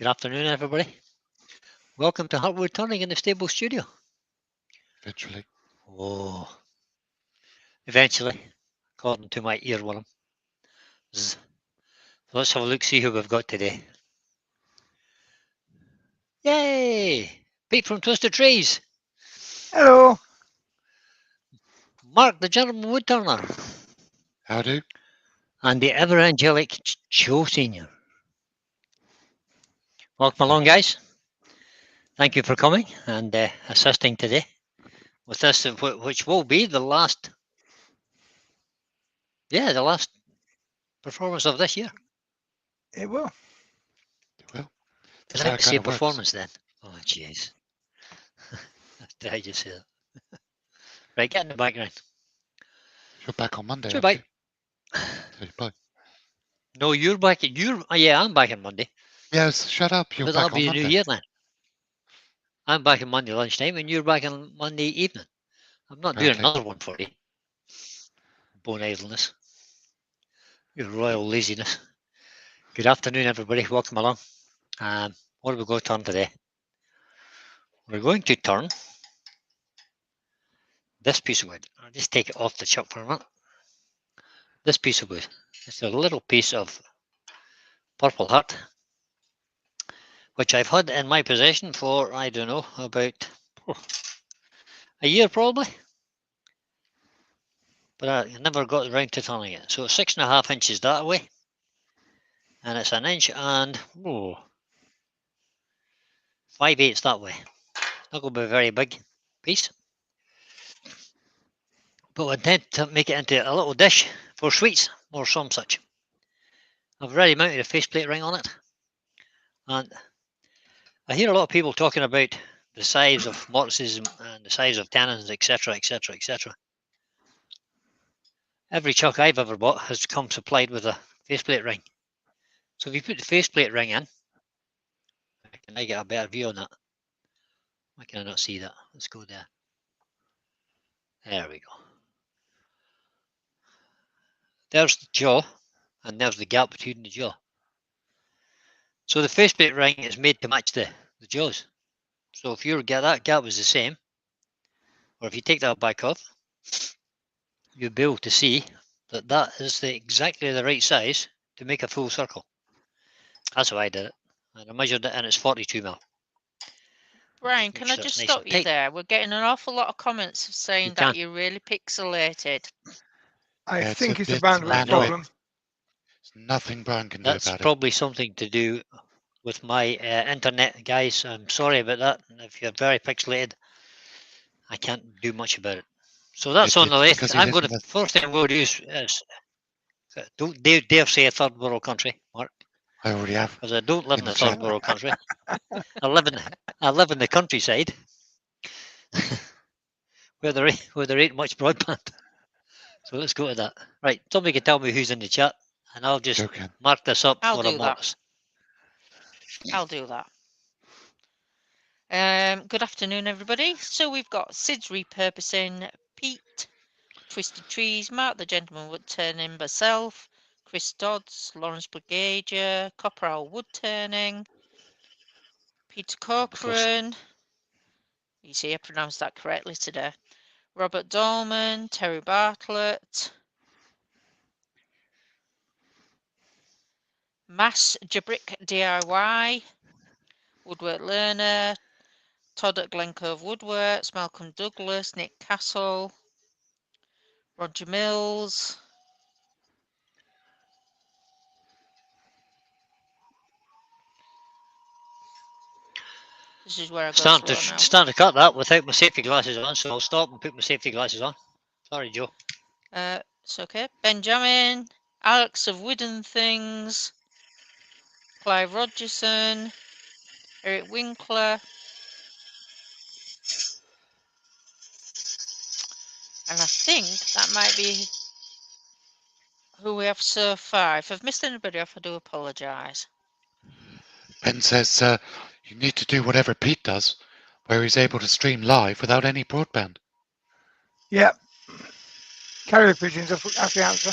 Good afternoon, everybody. Welcome to Woodturning in the stable studio. Eventually. Oh, eventually, according to my earworm. So let's have a look, see who we've got today. Yay! Pete from Twisted Trees. Hello. Mark, the gentleman woodturner. Howdy. And the ever angelic Joe Senior. Welcome along, guys. Thank you for coming and assisting today with this, which will be the last, the last performance of this year. It will. Well, Did I say performance then? Oh, jeez. Did I just say that? Right, get in the background. You're back on Monday. Sure, bye. Bye. No, you're back. I'm back on Monday. Yes, shut up. You're But back that'll be on the Monday. new year then. I'm back on Monday lunchtime, and you're back on Monday evening. I'm not doing another one for you. Bone idleness. Your royal laziness. Good afternoon, everybody. Welcome along. What are we going to turn today? We're going to turn this piece of wood. I'll just take it off the chuck for a minute. This piece of wood. It's a little piece of purple heart, which I've had in my possession for, I don't know, about a year probably. But I never got around to turning it. So it's 6.5 inches that way. And it's 1 inch and 5/8 that way. Not going to be a very big piece. But I intend to make it into a little dish for sweets or some such. I've already mounted a faceplate ring on it. And I hear a lot of people talking about the size of mortises and the size of tannins, etc., etc., etc. Every chuck I've ever bought has come supplied with a faceplate ring. So if you put the faceplate ring in, can I get a better view on that? Why can I not see that? Let's go there. There we go. There's the jaw, and there's the gap between the jaw. So the faceplate ring is made to match the jaws. So if that gap was the same, or if you take that back off, you'll be able to see that that is exactly the right size to make a full circle. That's how I did it. And I measured it, and it's 42mm. Brian, can I just stop you there? We're getting an awful lot of comments saying that you're really pixelated. I think it's a bandwidth problem. There's nothing Brian can do about it. That's probably something to do with my internet, guys. I'm sorry about that. If you're very pixelated, I can't do much about it. So that's on the list. First thing I'm going to do is don't dare say a third world country, Mark. I already have. Because I don't live in a third world country. I live in the countryside where there ain't much broadband. So let's go to that. Right, somebody can tell me who's in the chat, and I'll just mark this up for a mortis. I'll do that. Good afternoon, everybody. So we've got Sid's repurposing, Pete, Twisted Trees, Mark the Gentleman Woodturning, myself, Chris Dodds, Lawrence Brigadier, Copper Owl Woodturning, Peter Corcoran. You see, I pronounced that correctly today. Robert Dolman, Terry Bartlett, Mass Jabrick DIY, Woodwork Learner, Todd at Glen Cove Woodworks, Malcolm Douglas, Nick Castle, Roger Mills, this is where I go starting to cut that without my safety glasses on, so I'll stop and put my safety glasses on. Sorry, Joe. It's okay. Benjamin, Alex of Wooden Things, Clive Rogerson, Eric Winkler, and I think that might be who we have so far. If I've missed anybody off, I do apologise. Ben says you need to do whatever Pete does, where he's able to stream live without any broadband. Yeah. Carrier pigeons, that's the answer.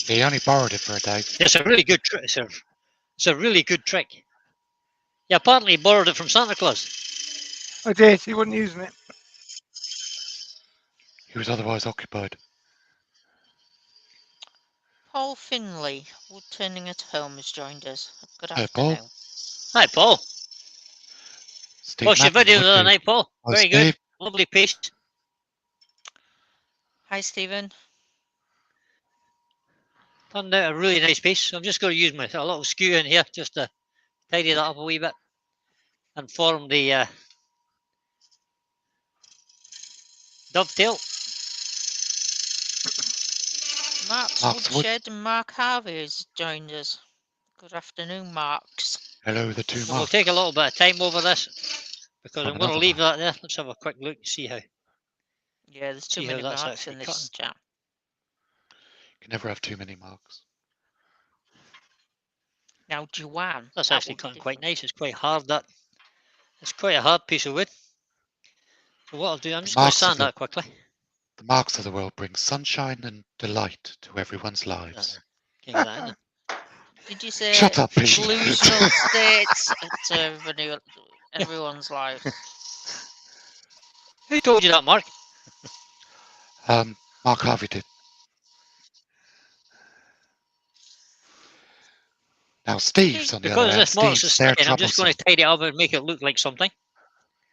He only borrowed it for a day. It's a really good trick. It's a really good trick. Yeah, apparently he borrowed it from Santa Claus. I did. He wasn't using it. He was otherwise occupied. Paul Finley, Woodturning at Home, has joined us. Good Hi, Paul. afternoon. Hi, Paul. Steve Watched your Madden, video the other Woodturning. night, Paul. Hi, Very Steve. good. Lovely piece. Hi, Stephen. Turned out a really nice piece. I'm just going to use my a little skew in here just to tidy that up a wee bit and form the dovetail. Mark's Mark's Woodshed and Mark Harvey has joined us. Good afternoon, Marks. Hello, the two So we'll Marks. take a little bit of time over this because From I'm going to another leave Mark. that there. Let's have a quick look and see how Yeah, there's too See how many that's Marks actually in this cutting. chat. You can never have too many Marks. Now, Joanne. that's that actually would be cutting quite different. nice. It's quite hard. That it's quite a hard piece of wood. So what I'll do, I'm The just going to marks of sand the- that quickly. The Marks of the world bring sunshine and delight to everyone's lives. Can you get that in there? Did you say Shut up, Pete. delusional states to everyone's life? Who told you that, Mark? Mark Harvey did. Now, Steve's on the other Because hand. this marks Steve's is there sticking, I'm just going troublesome. to tidy it up and make it look like something.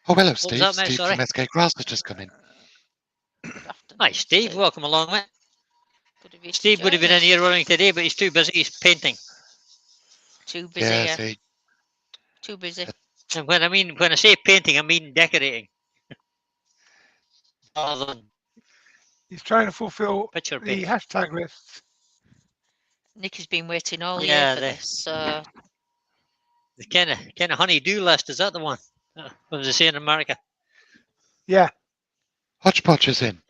Oh, hello, was Steve. that, mate? Steve Sorry. from SK Grass has just come in. Good afternoon, Hi, Steve. Welcome along, mate. Good of you to Steve would have been join in us. here running today, but he's too busy. He's painting. Too busy. Yeah, see. Too busy. And when I say painting, I mean decorating. Rather than He's trying to fulfill picture the painting. hashtag lists. Nick has been waiting all year Yeah, for this. So the kind of honey-do list. Is that the one? What does it say in America? Yeah. Hodgepodge is in.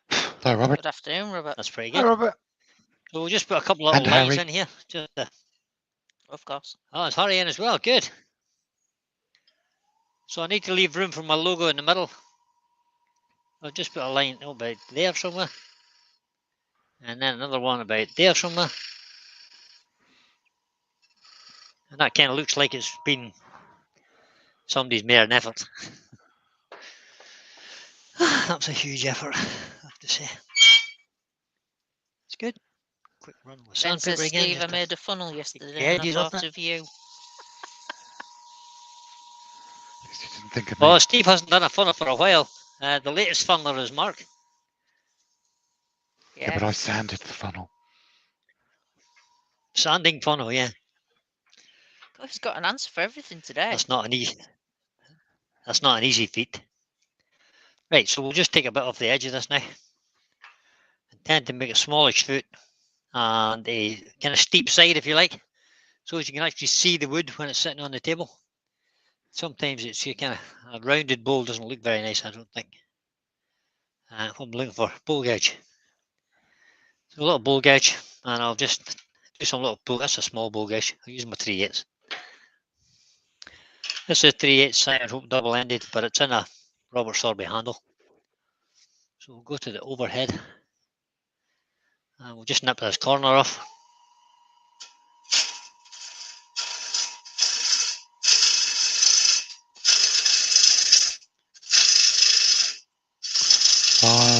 Hello, Robert. good afternoon, Robert. That's pretty Hi, good. Robert. So we'll just put a couple of And little lines Harry. in here. Just Of course. oh, it's Harry in as well. Good. So I need to leave room for my logo in the middle. I'll just put a line about there somewhere. And then another one about there somewhere. And that kind of looks like it's been somebody's made an effort. That was a huge effort, I have to say. It's good. Quick run with Ben says, sandpaper again. Steve, I just to made a funnel yesterday the and I edges of thought it. of you. At least you didn't think of me. Oh, Steve hasn't done a funnel for a while. The latest funneler is Mark. Yeah, but I sanded the funnel. Sanding funnel, yeah. God, he's got an answer for everything today. That's not an easy feat. Right, so we'll just take a bit off the edge of this now. Intend to make a smallish foot and a kind of steep side, if you like, so as you can actually see the wood when it's sitting on the table. Sometimes it's kind of a rounded bowl doesn't look very nice, I don't think. What I'm looking for, bowl gouge. So a little bowl gouge, and I'll just do some little bowl. That's a small bowl gouge. I'll use my 3/8. This is 3/8 Simon Hope double-ended, but it's in a Robert Sorby handle. So we'll go to the overhead, and we'll just nip this corner off.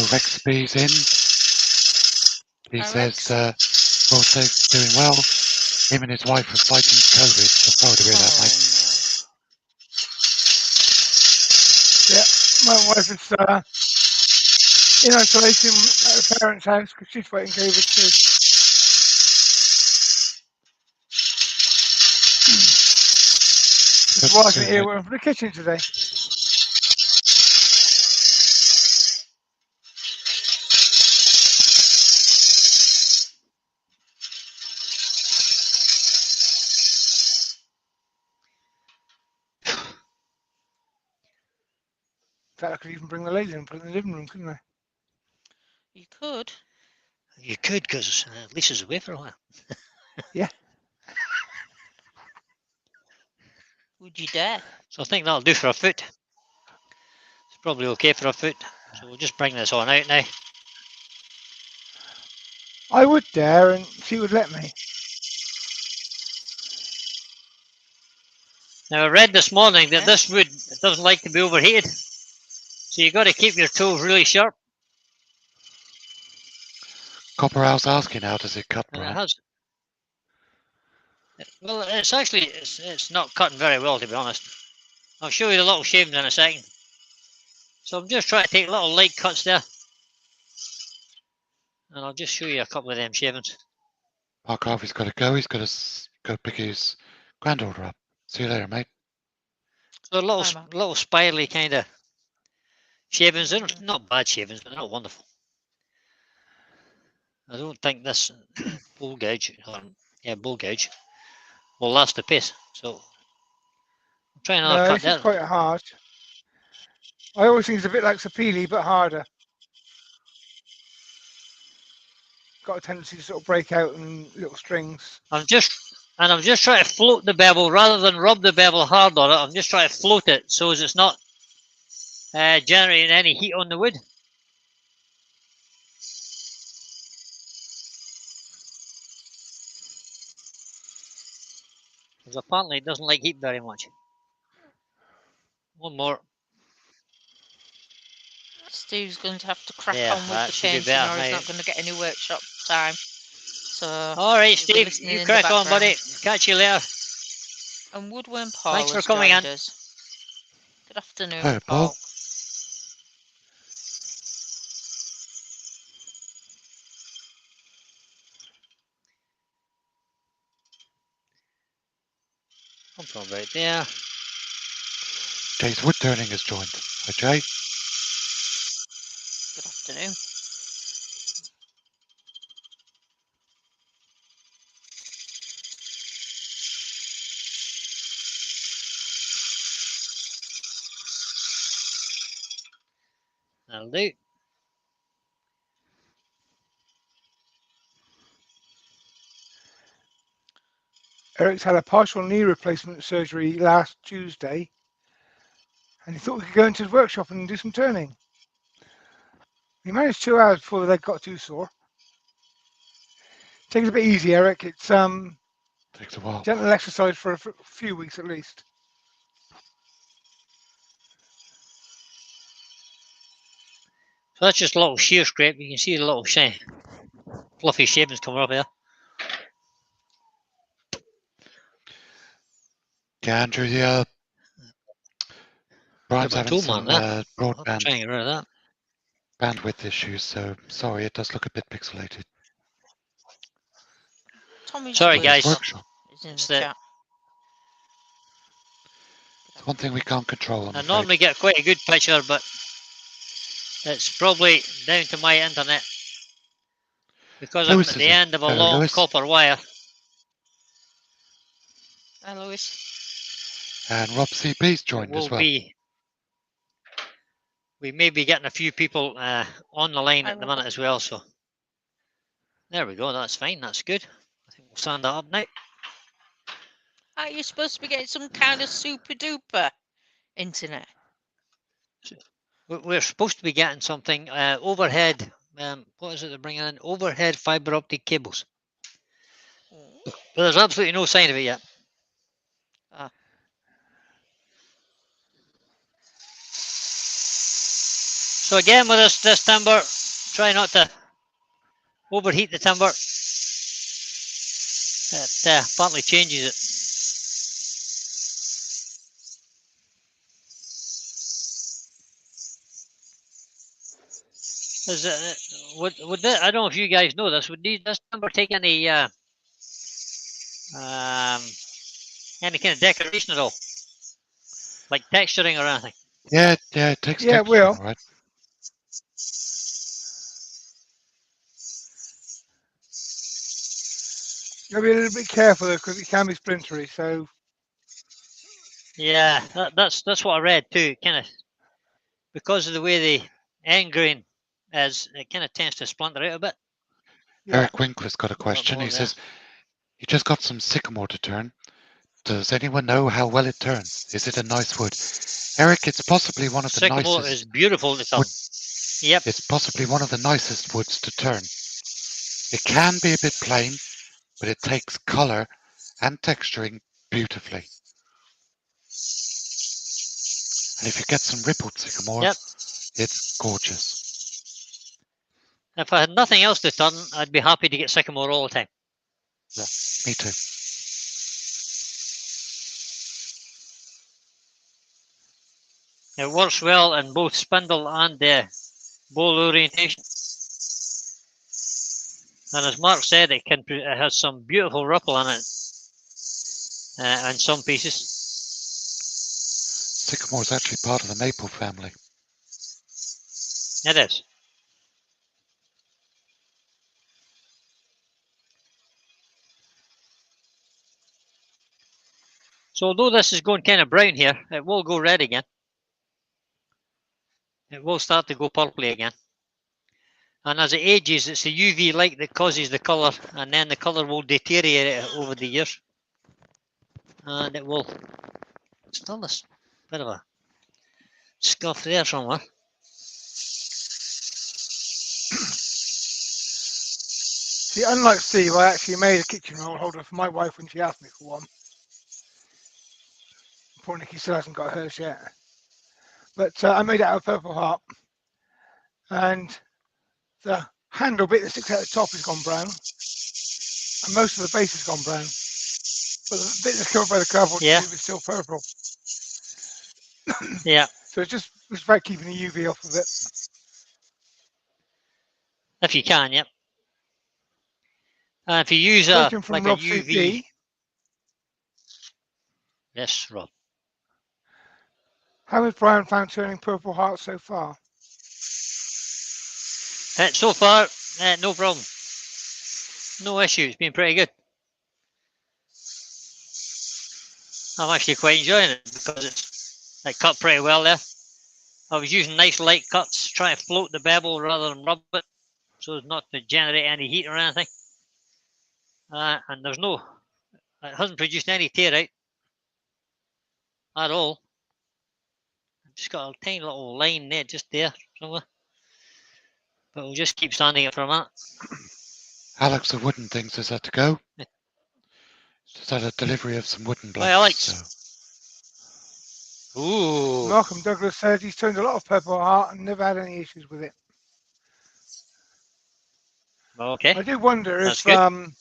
Rexby's in. He Hi, says, Rex. Walter's doing well. Him and his wife are fighting COVID. So sorry to hear that, mate. My wife is in isolation at her parents' house because she's fighting COVID too. That's why I can hear her from the kitchen today. In fact, I could even bring the lady and put it in the living room, couldn't I? You could. You could, because Lisa's away for a while. Yeah. Would you dare? So I think that'll do for a foot. It's probably okay for a foot. So we'll just bring this on out now. I would dare, and she would let me. Now I read this morning that Yeah. this wood doesn't like to be overheated, so you got to keep your tools really sharp. Copper Owl's asking, how does it cut, And it Brian? has. Well, it's actually it's not cutting very well, to be honest. I'll show you the little shavings in a second. So I'm just trying to take little light cuts there, and I'll just show you a couple of them shavings. Mark Harvey's got to go. He's got to go pick his granddaughter up. See you later, mate. So little Bye, Mark. little spirally kind of shavings. They're Mm. not bad shavings, but they're not wonderful. I don't think this bull gouge, bull gouge, will last the pace. So I'm trying another No, cut this is there. quite hard. I always think it's a bit like sapele, but harder. Got a tendency to sort of break out in little strings. I'm just trying to float the bevel rather than rub the bevel hard on it. I'm just trying to float it so as it's not generating any heat on the wood. Because apparently it doesn't like heat very much. One more. Steve's going to have to crack Yeah, on with that the should be painting, better or he's now. not going to get any workshop time. So All right, you'll be Steve, listening you in the crack on, buddy. background. Catch you later. And Woodworm Paul Thanks for has coming joined in. us. Good afternoon, Hello, Paul. Paul. Come from right there. Jay's Woodturning has joined. Hi, Jay. Good afternoon. That'll do. Eric's had a partial knee replacement surgery last Tuesday, and he thought we could go into his workshop and do some turning. He managed 2 hours before the leg got too sore. Take it a bit easy, Eric. It's Takes a while. gentle exercise for a few weeks at least. So that's just a little shear scrape. You can see the little shiny, fluffy shavings coming up here. Yeah, Andrew, yeah. Brian's Bit of a having tool some man there. I'll broadband try and get rid of that. bandwidth issues, so sorry, it does look a bit pixelated. Tommy's Sorry, workshop guys. Workshop. is in It's the the- chat. It's one thing we can't control, I'm I afraid. normally get quite a good picture, but it's probably down to my internet because I'm Lewis at is the in. end of a Hello, long Lewis. copper wire. Hi, Lewis. And Rob CP's It joined will as well. be. We may be getting a few people on the line Hi, at the Robert. minute as well. So there we go. That's fine. That's good. I think we'll stand that up now. Are you supposed to be getting some kind of super duper internet? We're supposed to be getting something overhead. What is it they're bringing in? Overhead fiber optic cables. But there's absolutely no sign of it yet. Ah. So again with this timber, try not to overheat the timber. It partly changes it. Would this, I don't know if you guys know this. Would this timber take any kind of decoration at all, like texturing or anything? Yeah, it takes Yeah, it texture, will. all right. You gotta be a little bit careful though, because it can be splintery. So Yeah, that's what I read too. Kind of because of the way the end grain is, it kind of tends to splinter out a bit. yeah, Eric Winkler's got a question. He says, "You just got some sycamore to turn. Does anyone know how well it turns? Is it a nice wood?" Eric, it's possibly one of the Sycamore nicest. is beautiful to turn. Yep. It's possibly one of the nicest woods to turn. It can be a bit plain, but it takes color and texturing beautifully. And if you get some rippled sycamore, Yep. it's gorgeous. If I had nothing else to turn, I'd be happy to get sycamore all the time. Me too. It works well in both spindle and bowl orientation. And as Mark said, it has some beautiful ripple in it in some pieces. Sycamore is actually part of the maple family. It is. So although this is going kind of brown here, it will go red again. It will start to go purpley again. And as it ages, it's the UV light that causes the colour, and then the colour will deteriorate over the years. And it will still a bit of a scuff there somewhere. See, unlike Steve, I actually made a kitchen roll holder for my wife when she asked me for one. Poor Nikki still hasn't got hers yet. But I made it out of Purple Heart. And the handle bit that sticks out the top has gone brown. And most of the base has gone brown. But the bit that's covered by the cardboard Yeah. tube is still purple. Yeah. So it's about keeping the UV off of it. If you can, yep. If you use Question from like Rob a UV. CP. Yes, Rob. How has Brian found turning Purple Heart so far? So far, no problem. No issue. It's been pretty good. I'm actually quite enjoying it because it cut pretty well there. I was using nice light cuts, trying to float the bevel rather than rub it, so as not to generate any heat or anything. And there's no, it hasn't produced any tear out at all. I've just got a tiny little line there, just there somewhere. But we'll just keep standing it for a minute. Alex, the wooden things, is that to go? Just had a delivery of some wooden blocks. Well, Alex. So. Ooh. Malcolm Douglas said he's turned a lot of Purple Heart and never had any issues with it. Okay. I do wonder That's if good.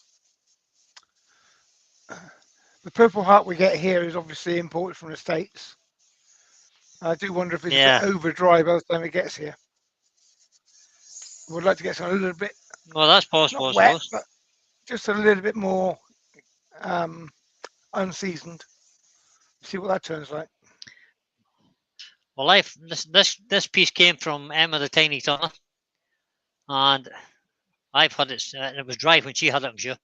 the Purple Heart we get here is obviously imported from the States. I do wonder if it's a bit over dry by the time it gets here. I would like to get some a little bit, Well, that's possible, not wet, I suppose. but just a little bit more unseasoned. See what that turns like. Well, this piece came from Emma the Tiny Turner, and I've had it. And it was dry when she had it, I'm sure.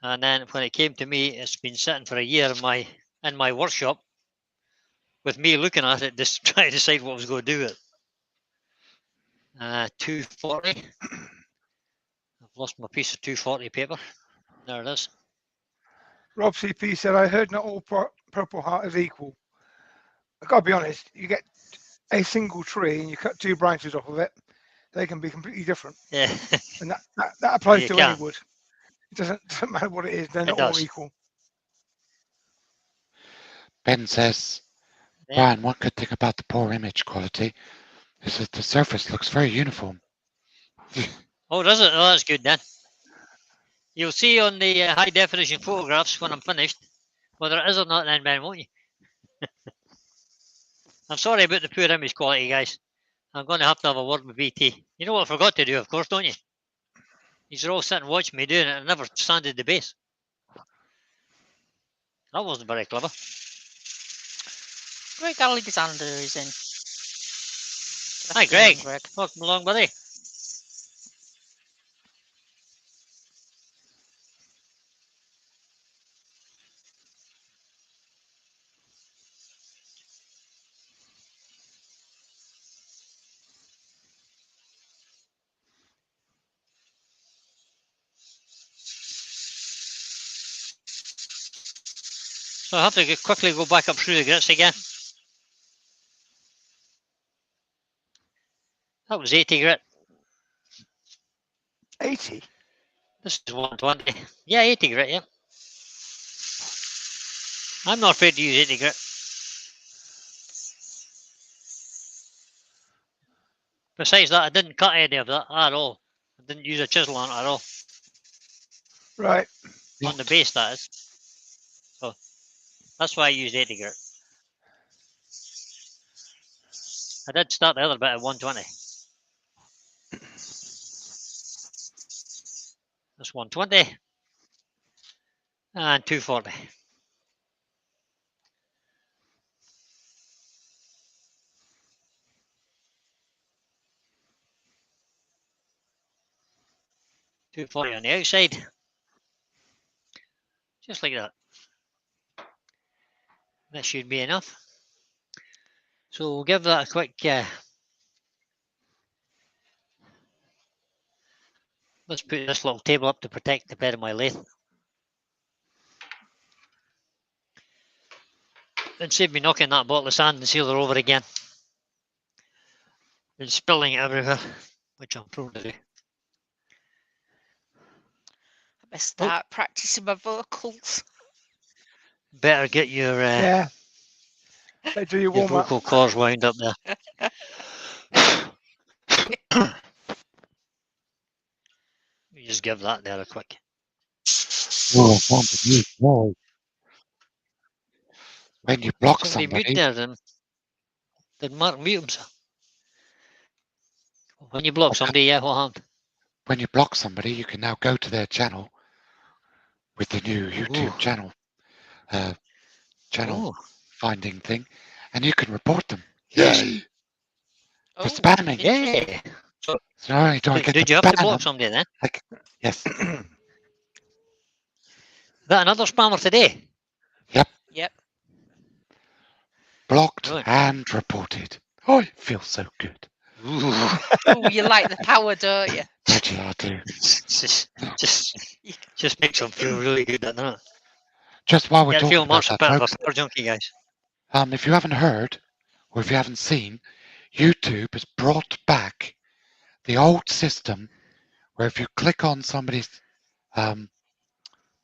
And then when it came to me, it's been sitting for a year in my workshop, with me looking at it, just trying to decide what I was going to do with it. 240. I've lost my piece of 240 paper. There it is. Rob CP said, I heard not all Purple Heart is equal. I've got to be honest, you get a single tree and you cut two branches off of it, they can be completely different. Yeah. And that applies You to can. any wood. It doesn't matter what it is, they're It not all does. equal. Ben says, Yeah. Brian, one good thing about the poor image quality is that the surface looks very uniform. Oh, does it? Oh, that's good then. You'll see on the high definition photographs when I'm finished whether it is or not then, Ben, won't you? I'm sorry about the poor image quality, guys. I'm going to have a word with BT. You know what I forgot to do, of course, don't you? You're all sitting watching me doing it and never sanded the base. That wasn't very clever. Greg Alexander is in. Hi, Greg. Welcome along, buddy. So I have to quickly go back up through the grits again. That was 80 grit. 80? This is 120. Yeah, 80 grit, yeah. I'm not afraid to use 80 grit. Besides that, I didn't cut any of that at all. I didn't use a chisel on it at all. Right. On the base, that is. So that's why I used 80 grit. I did start the other bit at 120. That's 120 and 240. $240 on the outside, just like that. That should be enough. So we'll give that a quick. Let's put this little table up to protect the bed of my lathe. And save me knocking that bottle of sand and sealer over again. And spilling it everywhere, which I'm prone to do. I best start practicing my vocals. Better get your Yeah. Better do your your warm up. vocal cords wound up there. You just give that there a quick. When you block Somebody mute somebody, there, then did Mark mute himself? When you block somebody, yeah, what happened? when you block somebody, you can now go to their channel with the new YouTube Ooh. channel Ooh. finding thing, and you can report them. Yes. Yay! Oh, For spamming. interesting. Yeah. So So not only do I get did to you have to ban block them, somebody then? yes, Is that another spammer today? Yep. blocked Right. and reported. Oh, it feels so good. Ooh. Oh, you like the power, don't you? Actually, I do. just makes them feel really good, doesn't it? Just while we're Yeah, I feel talking about much that, better of a folks, power junkie, guys. if you haven't heard or if you haven't seen, YouTube has brought back the old system where if you click on somebody's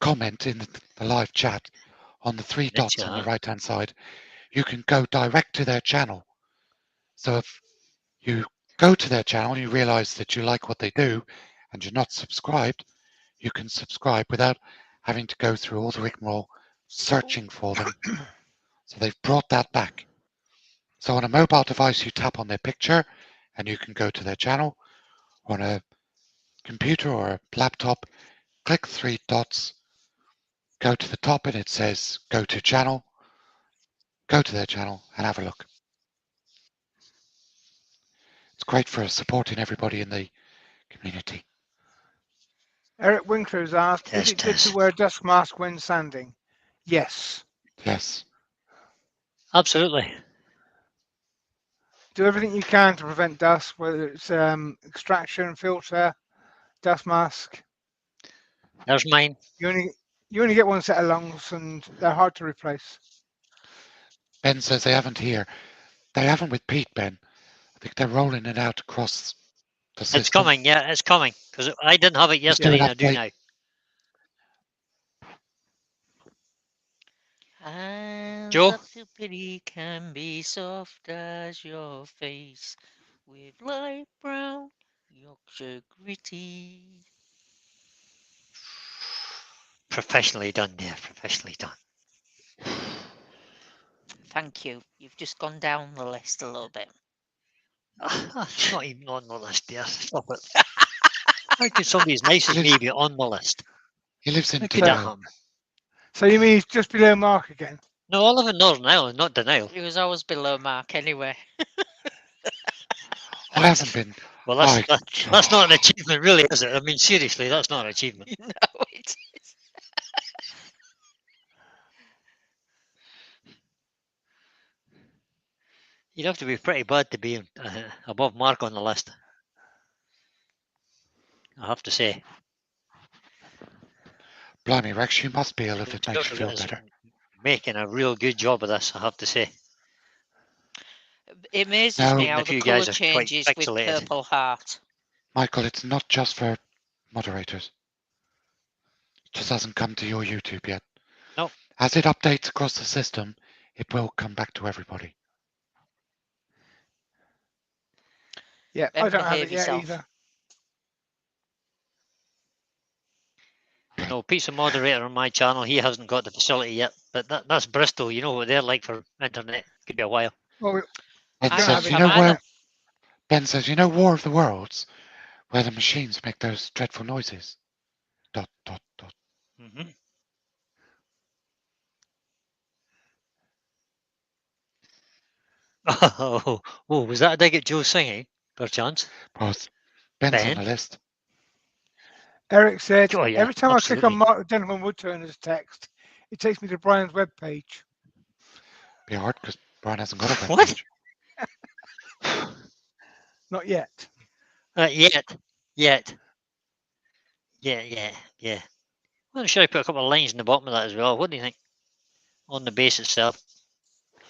comment in the live chat on the three dots on the right hand side, you can go direct to their channel. So if you go to their channel and you realize that you like what they do and you're not subscribed, you can subscribe without having to go through all the rigmarole searching for them. So they've brought that back. So on a mobile device, you tap on their picture and you can go to their channel. On a computer or a laptop, click three dots, go to the top and it says go to channel, go to their channel and have a look. It's great for supporting everybody in the community. Eric Winkler's asked, is it good to wear a dust mask when sanding? Yes. Yes. Absolutely. Do everything you can to prevent dust, whether it's extraction, filter, dust mask. There's mine. You only get one set of lungs and they're hard to replace. Ben says they haven't here. They haven't with Pete, Ben. I think they're rolling it out across the system. It's coming, yeah, it's coming. Because I didn't have it yesterday and I do now. Hands Joe? up to pity can be soft as your face, with light brown Yorkshire gritty. Professionally done there, professionally done. Thank you. You've just gone down the list a little bit. It's not even on the list, dear. Stop it. How could somebody as nice as me be on the list? He lives in How could that denial. happen? So you mean he's just below Mark again? No, I live in Northern Ireland, not denial. It was always below Mark anyway. I haven't been. Well, that's not an achievement, really, is it? I mean, seriously, that's not an achievement. No, it is. You'd have to be pretty bad to be above Mark on the list. I have to say. Blimey, Rex, you must be ill if it makes you feel Is better. making a real good job of this, I have to say. It amazes No. me Even how if the you colour guys are quite changes with pixelated. Purple Heart. Michael, it's not just for moderators. It just hasn't come to your YouTube yet. No. As it updates across the system, it will come back to everybody. Yeah, Then I don't have behave it yet yourself. either. No, Pete's a moderator on my channel. He hasn't got the facility yet, but that's Bristol. You know what they're like for internet. Could be a while. Well, we Ben I don't have says, it you don't know have yet. either. where? Ben says, you know War of the Worlds, where the machines make those dreadful noises. ... Mm-hmm. Oh, was that a dig at Joe singing, perchance? Well, Ben's on Ben? the list. Eric said, Oh, yeah, every time I click on absolutely. Mark the Gentleman Woodturner's text, it takes me to Brian's webpage. Be hard because Brian hasn't got a web What? page. Not yet. Yet. Yeah. Well, should I put a couple of lines in the bottom of that as well? What do you think? On the base itself.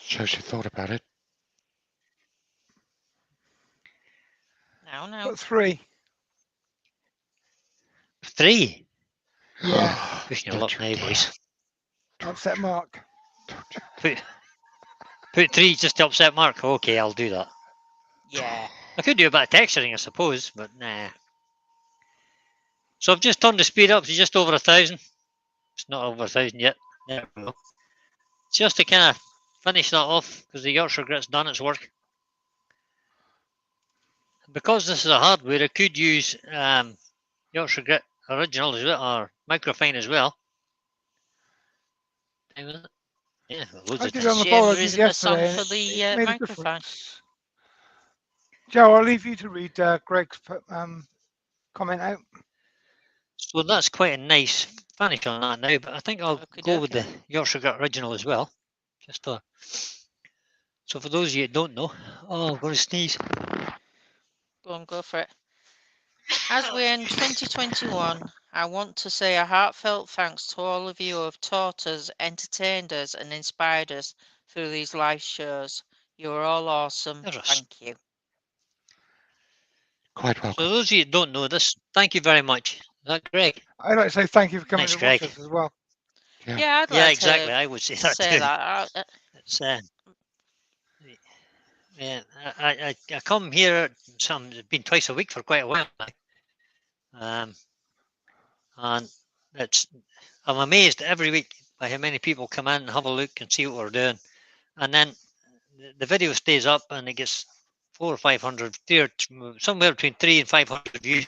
Shows you thought about it. No. Got 3. 3. Yeah, Pushing your Don't luck you now, dare. boys. upset Mark. Don't you. Put 3 just to upset Mark. Okay, I'll do that. Yeah. I could do a bit of texturing, I suppose, but nah. So I've just turned the speed up to just over 1,000. It's not over 1,000 yet. There we go. Just to kind of finish that off, because the Yorkshire Grit's done its work. Because this is a hardware, I could use Yorkshire Grit original as well, or microfine as well. Yeah, loads I of did it on the times. Shame bowl I there did isn't a song yesterday, and for it the made a microphone. difference. Joe, I'll leave you to read Greg's comment out. So that's quite a nice finish on that now, but I think I'll go with Okey-dokey. the Yorkshire Grit original as well. Just for, so for those of you that don't know, oh, I'm going to sneeze. Go for it. As we end 2021, I want to say a heartfelt thanks to all of you who have taught us, entertained us, and inspired us through these live shows. You are all awesome. There's a Thank you. Quite So welcome. those of you that don't know this, thank you very much. Is that Greg? I'd like to say thank you for coming Thanks, to watch Greg. us as well. Yeah. Yeah, I'd Yeah, like exactly. to I would say that say too. that. It's, yeah, I come here. It's been twice a week for quite a while now, and I'm amazed every week by how many people come in and have a look and see what we're doing, and then the video stays up and it gets 400 or 500, somewhere between 300 and 500 views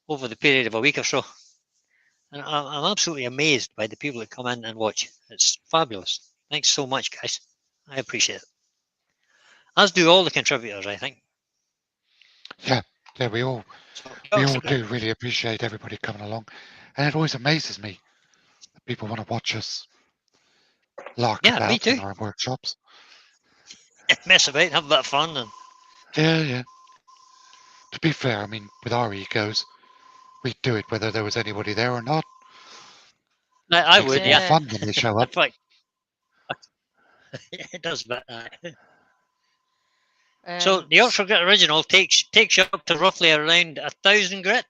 over the period of a week or so. And I'm absolutely amazed by the people that come in and watch. It's fabulous. Thanks so much, guys. I appreciate it. As do all the contributors, I think. Yeah, we all do really appreciate everybody coming along, and it always amazes me that people want to watch us lark Yeah, me about too. in our workshops. Mess about, have a bit of fun, and Yeah. To be fair, I mean, with our egos, we'd do it whether there was anybody there or not. I Makes would, it more yeah. fun when they show In up. fact, it does. But so the Yorkshire Grit original takes you up to roughly around 1,000 grit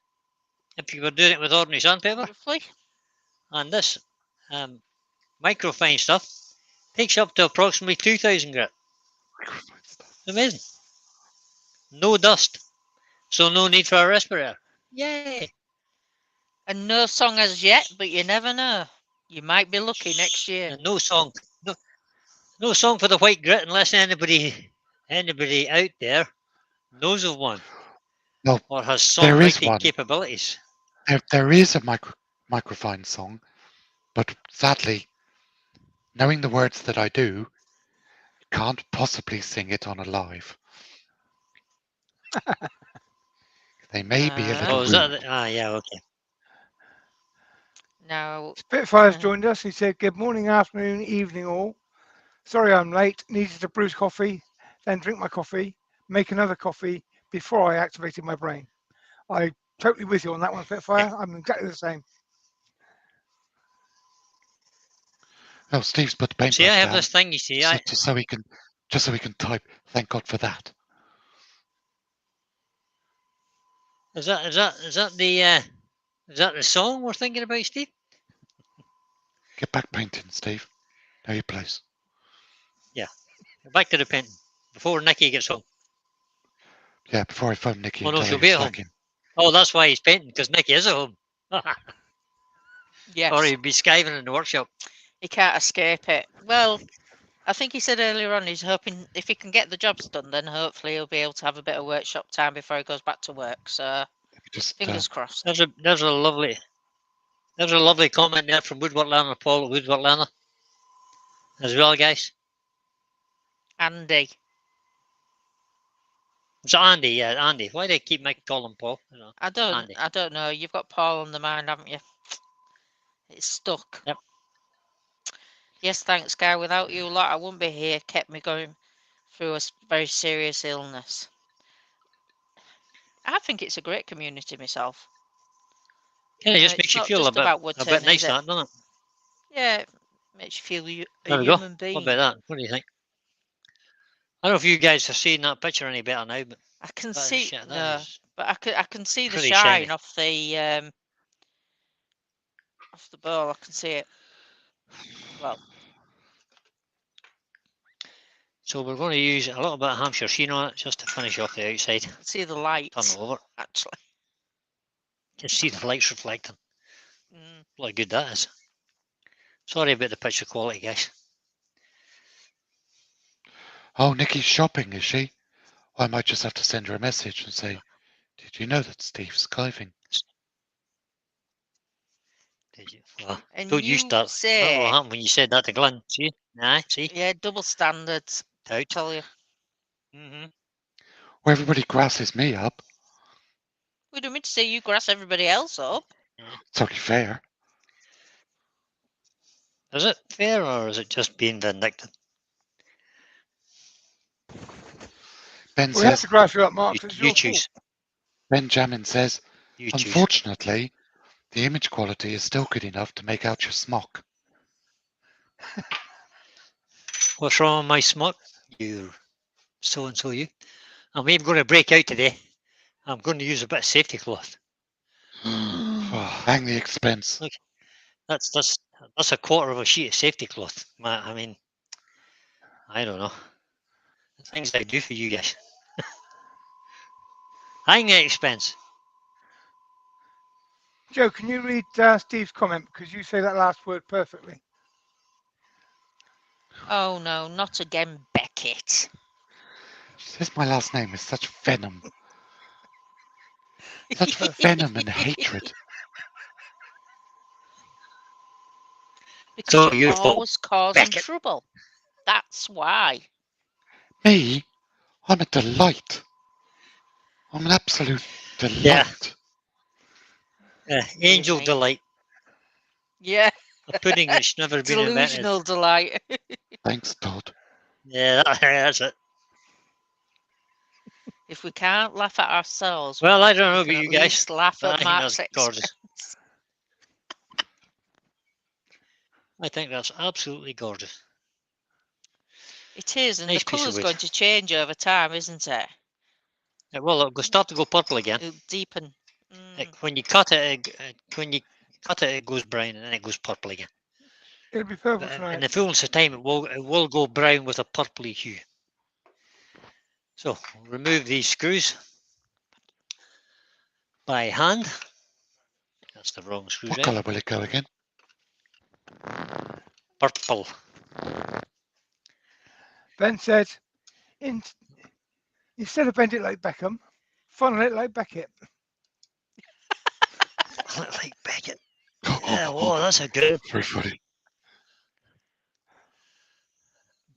if you were doing it with ordinary sandpaper, roughly. and this microfine stuff takes you up to approximately 2,000 grit. Amazing. No dust, so no need for a respirator. Yay! And no song as yet, but you never know. You might be lucky next year. And no song for the white grit unless anybody out there knows of one. No, or has there is songwriting one. capabilities. There is a microfine song, but sadly, knowing the words that I do, can't possibly sing it on a live. They may be a little Oh, is rude. that? Yeah, okay. Now, Spitfire's joined us. He said, good morning, afternoon, evening all. Sorry I'm late. Needed to brew coffee, then drink my coffee, make another coffee before I activated my brain. I totally with you on that one, Spitfire. I'm exactly the same. Oh, Steve's put the See, I paintbrush have down this thing. You see, just so he can type. Thank God for that. is that the song we're thinking about, Steve? Get back painting, Steve. Know your place. Yeah. Back to the painting before Nicky gets home. Yeah, before I phone Nikki Oh and no, tell her she'll you're be at home. slacking. Oh, that's why he's painting, because Nicky is at home. Yes. Or he'd be skiving in the workshop. He can't escape it. Well, I think he said earlier on he's hoping if he can get the jobs done, then hopefully he'll be able to have a bit of workshop time before he goes back to work. So Just fingers crossed. There's a lovely comment there from Woodwork Learner, Paul at Woodwork Learner. As well, guys. Andy. It's Andy, yeah, Andy. Why do they keep making call him Paul? I don't Andy. I don't know. You've got Paul on the mind, haven't you? It's stuck. Yep. Yes, thanks, Guy. Without you lot, I wouldn't be here. Kept me going through a very serious illness. I think it's a great community myself. Yeah, it just It's makes you not feel just a bit about woodturning, nice, is it? that, doesn't it? Yeah, it makes you feel a There we go. human being. What about that? What do you think? I don't know if you guys are seeing that picture any better now, but I can that is see shit, that no, is but I can see the pretty shine shiny. off the ball. I can see it. Well, So we're going to use a little bit of Hampshire sheen on it just to finish off the outside. I can see the Turn lights it over. actually. You can see the lights reflecting. Mm. What good that is. Sorry about the picture quality, guys. Oh, Nikki's shopping, is she? I might just have to send her a message and say, did you know that Steve's skiving? Did you? Well, And don't you you start. say, That's what happened when you said that to Glenn. See? Nah, see? yeah, double standards. Out. Tell you. Mm-hmm. Well, everybody grasses me up. We don't mean to say you grass everybody else up. Yeah. It's only fair. Is it fair or is it just being vindictive? Ben We have says, to grass you up, Mark. 'cause it's You your choose. fault. Benjamin says, You choose. unfortunately, the image quality is still good enough to make out your smock. What's wrong with my smock? You so-and-so you. I'm even going to break out today. I'm going to use a bit of safety cloth. Hang the expense. Look, that's a quarter of a sheet of safety cloth. I mean, I don't know. The things I do for you guys. Hang the expense. Joe, can you read Steve's comment because you say that last word perfectly? Oh no, not again, Beckett. She says my last name is such venom. Such venom and hatred. Because So you're your fault, always causing Beckett. trouble. That's why. Me? I'm a delight. I'm an absolute delight. Angel me. delight. Yeah, A pudding which never been invented. delusional delight. Thanks, Todd. Yeah, that's it. If we can't laugh at ourselves, Well, I don't know we about can you at guys, least laugh but I at think Mark's that's gorgeous. expense. I think that's absolutely gorgeous. It is, and Nice the piece of colour's wood. going to change over time, isn't it? Well, it'll start to go purple again. It'll deepen. When you cut it, it goes brown and then it goes purple again. It'll be purple But in tonight. the fullness of time, it will go brown with a purpley hue. So remove these screws by hand. That's the wrong screws, What right? colour will it go again? Purple. Ben said, instead of bend it like Beckham, funnel it like Beckett. Like Beckett. Yeah, whoa, that's a good. Very funny.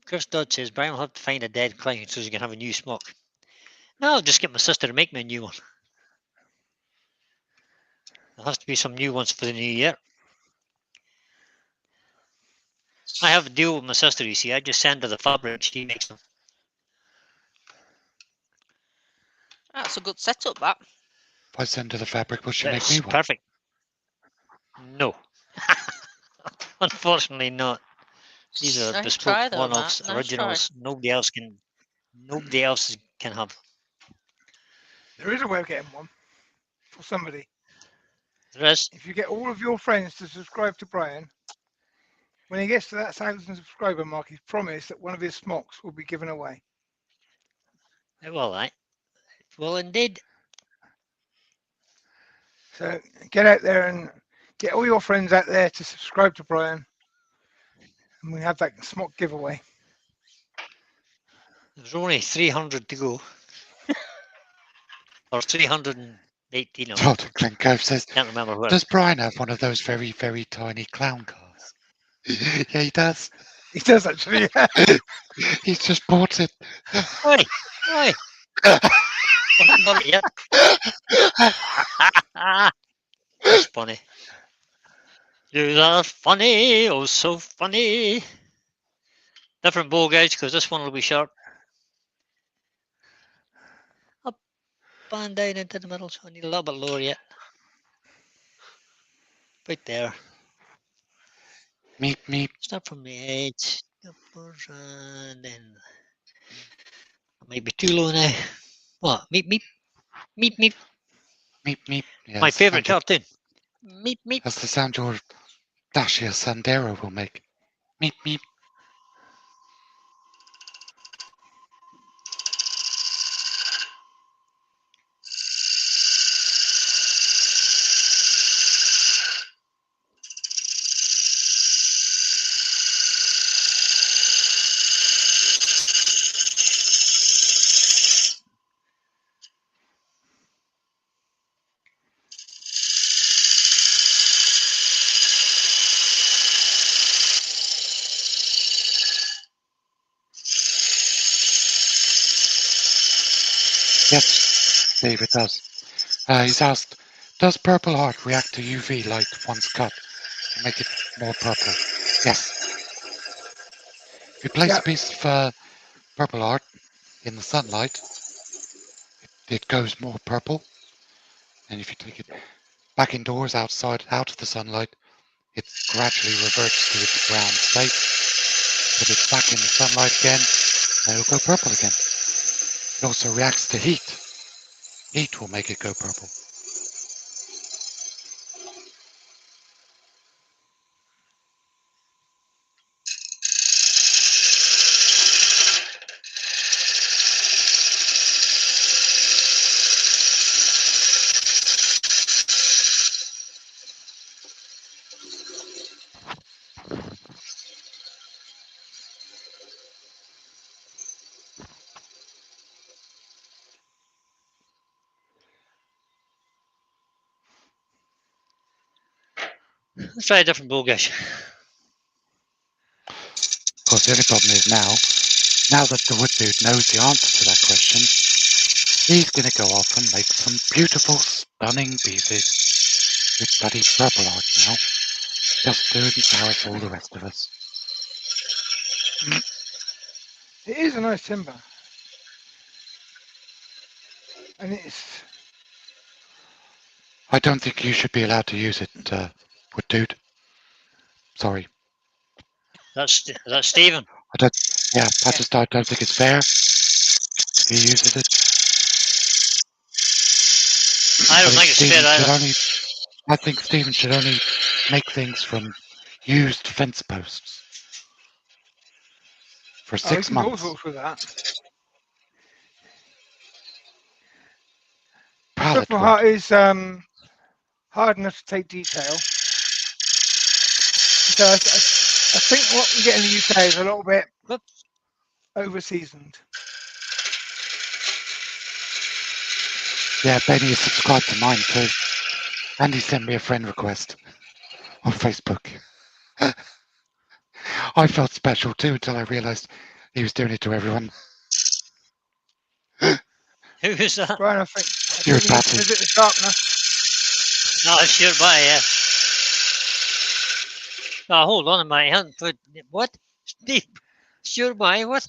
Chris Dodd says, Brian will have to find a dead client so he can have a new smock. No, I'll just get my sister to make me a new one. There has to be some new ones for the new year. I have a deal with my sister, you see. I just send her the fabric, she makes them. That's a good setup, that. If I send her the fabric, will she make It's me one? perfect. No. Unfortunately not. These are Nice bespoke try, though, one-offs, Matt. Nice originals. Nobody else can have. There is a way of getting one for somebody. There is. If you get all of your friends to subscribe to Brian, when he gets to that 1,000 subscriber mark, he's promised that one of his smocks will be given away. Well, will indeed. So get out there and get all your friends out there to subscribe to Brian, and we have that smock giveaway. There's only 300 to go. Or 318 of them. Todd Glencove says, Can't remember what. does Brian have one of those very, very tiny clown cars? Yeah, he does. He does actually. He's just bought it. Oi! Oi! Haven't done it yet. That's funny. You are funny, oh so funny. Different bow gauge because this one will be sharp. Up and down into the middle, so I need a little bit lower yet. Right there. Meep, meep. Start from the edge. Upwards and then. It might be too low now. What? Meep meep. Meep meep. Meep, meep. Yeah, My that's the favourite sound cartoon. Meep meep. That's the sound your Dacia Sandero will make. Meep, meep. Yes, David does. He's asked, does purple heart react to UV light once cut to make it more purple? Yes. If you place a piece of purple heart in the sunlight, it goes more purple. And if you take it back indoors, outside, out of the sunlight, it gradually reverts to its brown state. Put it back in the sunlight again, and it'll go purple again. It also reacts to heat. Heat will make it go purple. Let's try a different bow gauge. Of course, the only problem is now that the wood dude knows the answer to that question, he's going to go off and make some beautiful, stunning pieces with bloody purple art now, just to embarrass all the rest of us. It is a nice timber, and it's. I don't think you should be allowed to use it, wood dude. Sorry. That's Stephen. I don't think it's fair if he uses it. I don't think it's fair either. I think Stephen should only make things from used fence posts for 6 months. All sorts with that. Pallet Purple wood. heart is hard enough to take detail. So I think what we get in the UK is a little bit over-seasoned. Yeah, Benny is subscribed to mine too. And he sent me a friend request on Facebook. I felt special too until I realised he was doing it to everyone. Who is that? Brian, I think You're you need to Patty. visit the sharpener. No, it's your buy, yeah. Oh, hold on a minute. I haven't put what? Steve, sure buy what?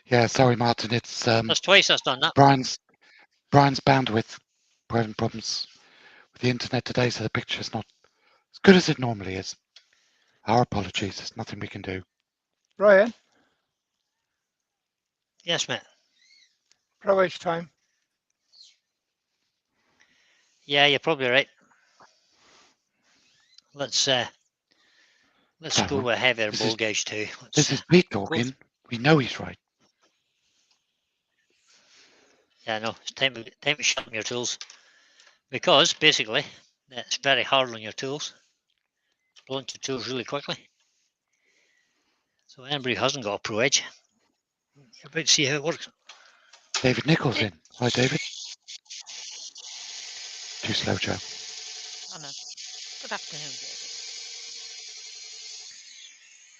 Yeah, sorry, Martin. It's That's twice that's done that. Brian's bandwidth having problems with the internet today, so the picture's not as good as it normally is. Our apologies. There's nothing we can do. Brian, Yes, mate. Pro Age time. Yeah, you're probably right. let's That go one. with heavier This bowl is- gauge too. This is Pete talking. We know he's right. Yeah, no, it's time to sharpen your tools, because basically it's very hard on your tools. Blunt your tools really quickly. So anybody who hasn't got a Pro Edge, you're about to see how it works. David Nichols in. Hi, David. Too slow, Joe. Oh no. Good afternoon, David.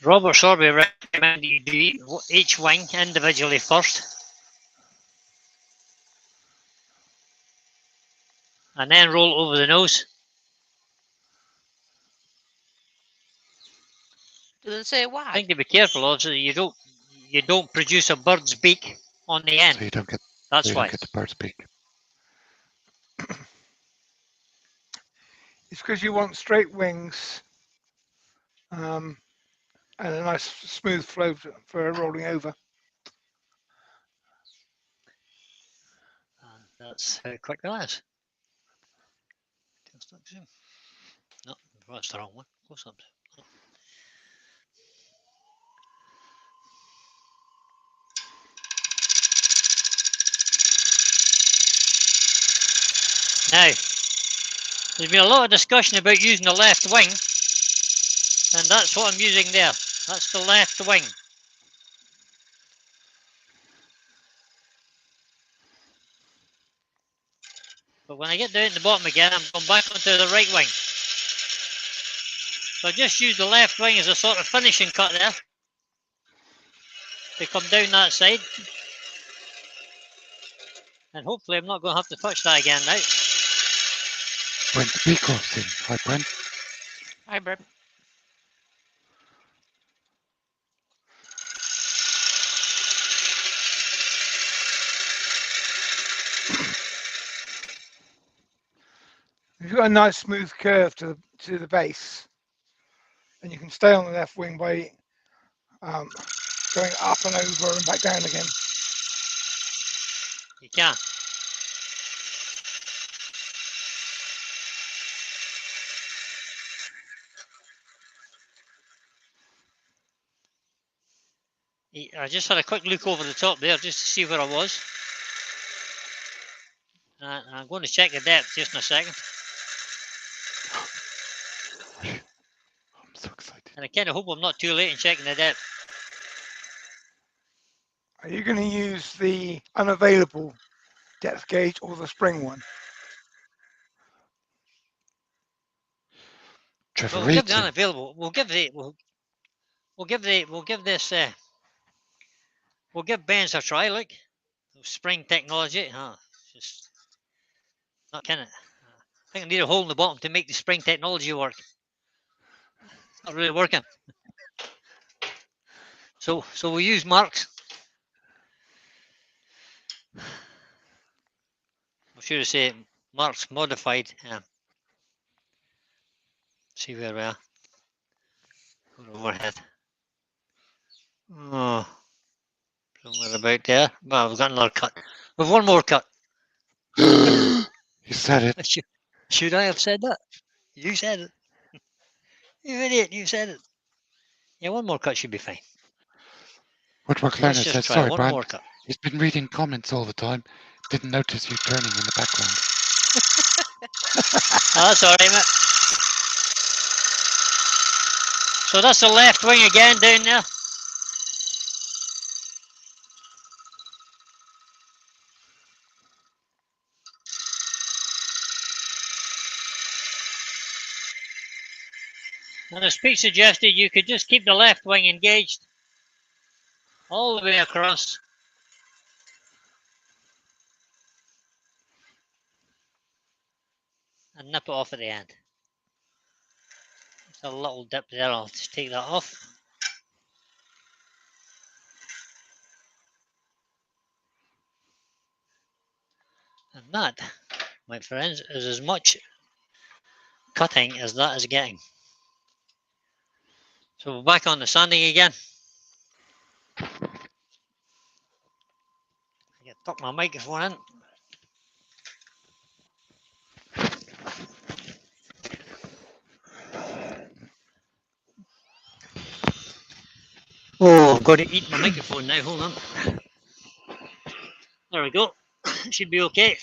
Robert Sorby recommended you do each wing individually first, and then roll it over the nose. Do they say why? I think to be careful of so you don't produce a bird's beak on the end. So you don't get. That's So you why. don't get the bird's beak. It's because you want straight wings and a nice smooth flow for rolling over. And that's how quick that is. No, that's the wrong one. Close up. Now, there's been a lot of discussion about using the left wing, and that's what I'm using there. That's the left wing. But when I get down to the bottom again, I'm going back onto the right wing. So I just use the left wing as a sort of finishing cut there to come down that side. And hopefully I'm not going to have to touch that again now. Brent Beecroft's in. Hi, Brent. Hi, Brent. You've got a nice smooth curve to the base, and you can stay on the left wing by going up and over and back down again. You can. I just had a quick look over the top there just to see where I was. I'm going to check the depth just in a second. I'm so excited. And I kind of hope I'm not too late in checking the depth. Are you going to use the unavailable depth gauge or the spring one? Trevor Well, we'll give Reed's the in. unavailable. We'll give Ben's a try. Look, spring technology. Just not kind of. I think I need a hole in the bottom to make the spring technology work. It's not really working. So we'll use marks. I'm sure to say marks modified. See where we are. Go overhead. Oh, somewhere about there. Well, we've got another cut. We've one more cut. You said it. Should I have said that? You said it. You idiot, you said it. Yeah, one more cut should be fine. Woodwork Let's Learner just says, try sorry, one Brian. more cut. He's been reading comments all the time. Didn't notice you turning in the background. Oh, that's all right, mate. So that's the left wing again down there. And as Pete suggested, you could just keep the left wing engaged all the way across. And nip it off at the end. There's a little dip there, I'll just take that off. And that, my friends, is as much cutting as that is getting. So we're back on the sanding again. I get tuck my microphone in. got to eat my microphone now. Hold on. There we go. Should be okay.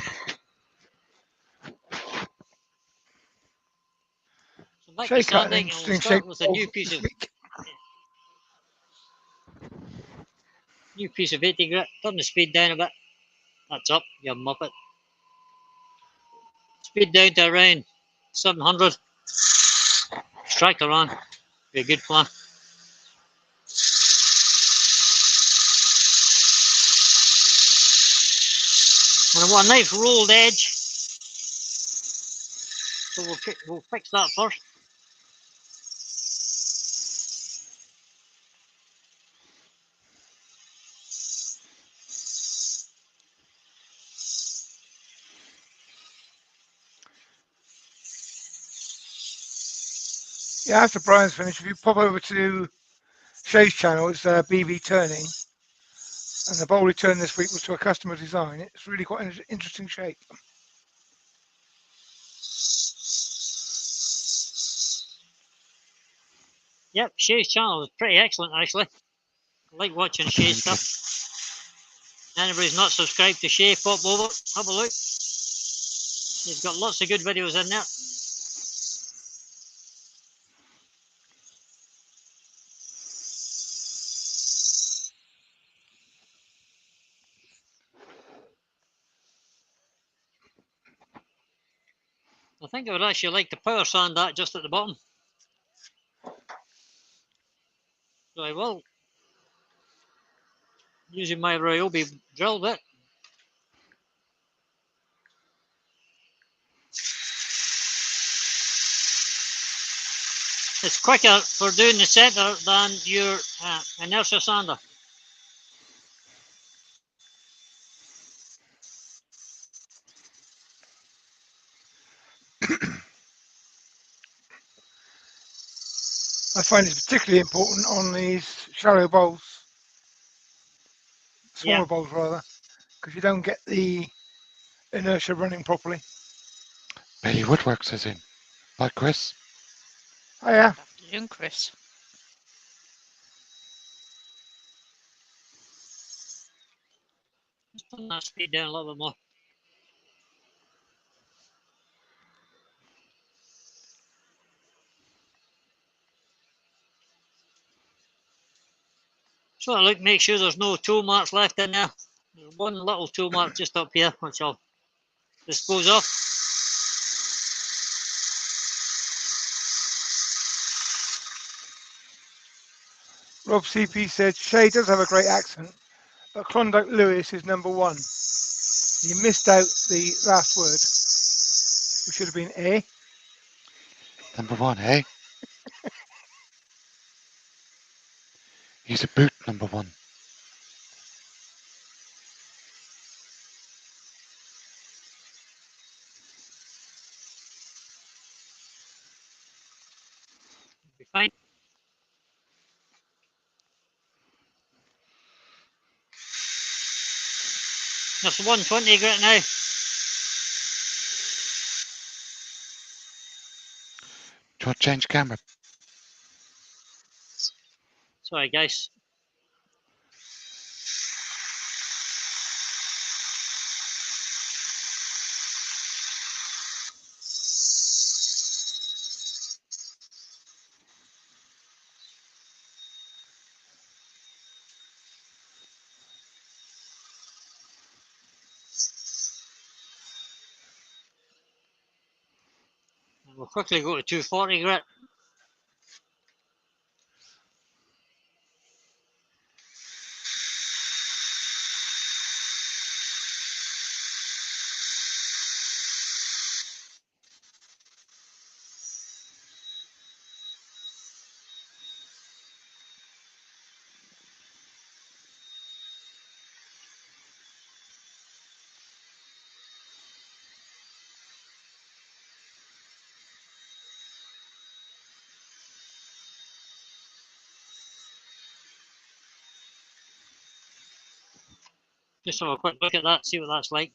So back to Shay cut an sanding, and we'll interesting start shape with a new piece this of week. 80 grit. Turn the speed down a bit. That's up, you muppet. Speed down to around 700. Strike her on. Be a good plan. And I want a nice rolled edge. So we'll fix that first. Yeah, after Brian's finished, if you pop over to Shay's channel, it's BB Turning. And the bowl return this week was to a customer design. It's really quite an interesting shape. Yep, Shay's channel is pretty excellent actually. I like watching Shay's stuff. Anybody's not subscribed to Shay, pop over, have a look. He's got lots of good videos in there. I think I would actually like to power sand that just at the bottom. So I will. Using my Ryobi drill bit. It's quicker for doing the centre than your inertia sander. I find it's particularly important on these shallow bowls, smaller bowls rather, because you don't get the inertia running properly. Bailey Woodworks is in. Bye, Chris. Oh yeah. Good afternoon, Chris. Just turn that speed down a little bit more. So look, make sure there's no tool marks left in there. There's one little tool mark just up here, which I'll dispose of. Rob CP said Shay does have a great accent, but Klondike Lewis is number one. You missed out the last word, which should have been A. Number one, eh? He's a boot, number one. Be fine. That's 120 grit now. Do you want to change camera? Sorry, guys. And we'll quickly go to 240 grit. Just have a quick look at that, see what that's like.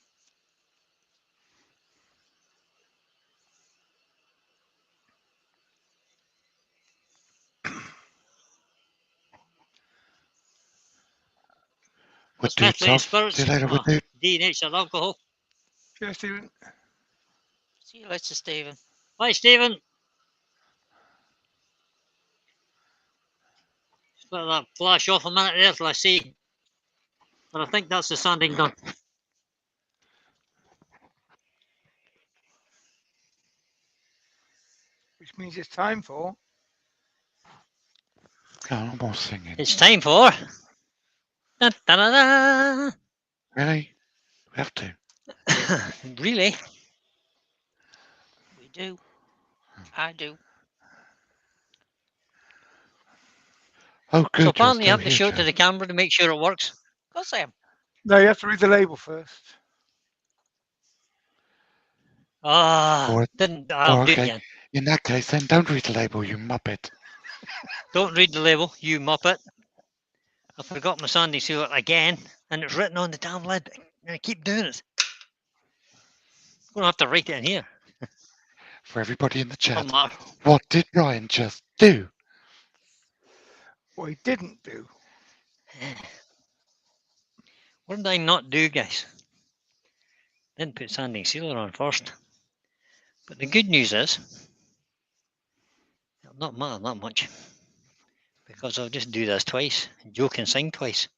Wood Smith dude's Lady off. Spirits. See you later, Wood dude. Denatured alcohol. Cheers, Stephen. See you later, Stephen. Bye, Stephen. Just let that flash off a minute there till I see. But I think that's the sanding done. Which means it's time for. No more singing. It's time for. Da, da, da, da. Really? We have to. Really? We do. I do. Oh, good. So apparently you you're have still to show here, it to the camera to make sure it works. Of course I am. No, you have to read the label first. Ah, didn't. I'll do it okay. again. In that case, then don't read the label, you muppet. Don't read the label, you muppet. I forgot my sanding seal again, and it's written on the damn lid. And I keep doing it. I'm gonna have to write it in here. For everybody in the chat, Mark. what did Brian just do? What he didn't do. What did I not do, guys? Didn't put sanding sealer on first. But the good news is, it'll not matter that much. Because I'll just do this twice. Joe can sing twice.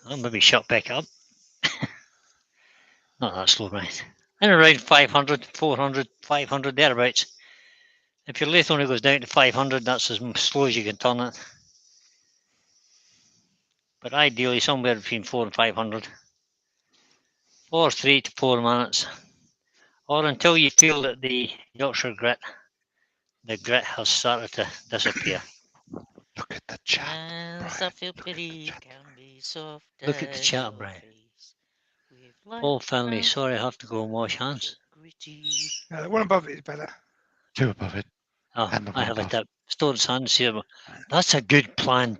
I'll maybe shut back up. Not that slow, right? And around 500, 400, 500 thereabouts. If your lathe only goes down to 500, that's as slow as you can turn it. But ideally, somewhere between 4 and 500. Or 3 to 4 minutes. Or until you feel that the Yorkshire grit, the grit has started to disappear. Look at the chat. Hands Brian. that feel Look at pretty the chat. can be soft. Look at the as chat, your Brian. face. With Oh, light family, and sorry, I have to go and wash hands. gritty. No, the one above it is better. Two above it. Oh, And the I one have a above. tip. Stored hands here. That's a good plan,